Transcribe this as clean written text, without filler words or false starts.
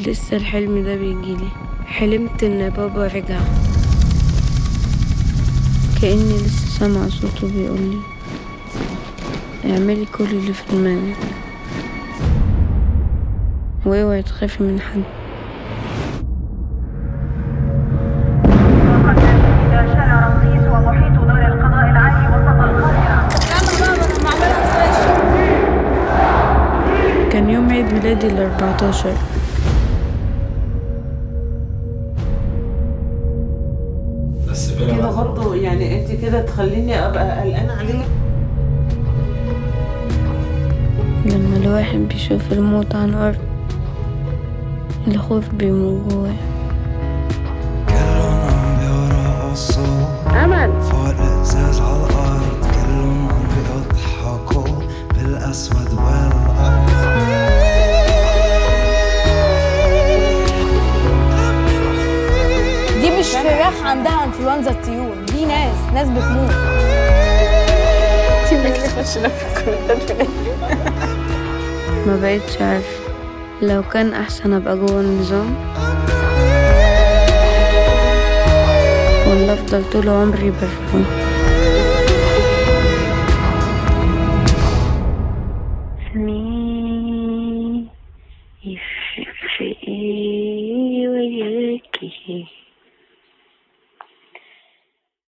لسه الحلم ده بيجيلي. حلمت ان بابا رجع، كأني لسه سامعة صوته بيقولي اعملي كل اللي في دماغك واوعي تخافي من حد. إلى شارع رمسيس ومحيط دار القضاء العالي وسط القاهرة. كان يوم عيد ميلادي 14. بس كده برضه يعني انت كده تخليني ابقى قلقانه عليك. لما الواحد بيشوف الموت عن قرب الخوف بيموت جواه. كلهم عم بيرقصوا أمل فوق الإزاز على الأرض، كلهم عم بيضحكوا بالأسود والأرض. دي مش فراخ عندها انفلونزا الطيور، دي ناس بتموت. ما بقيتش عارفة لو كان أحسن أبقى جوه النظام ولا أفضل طول عمري برفوم.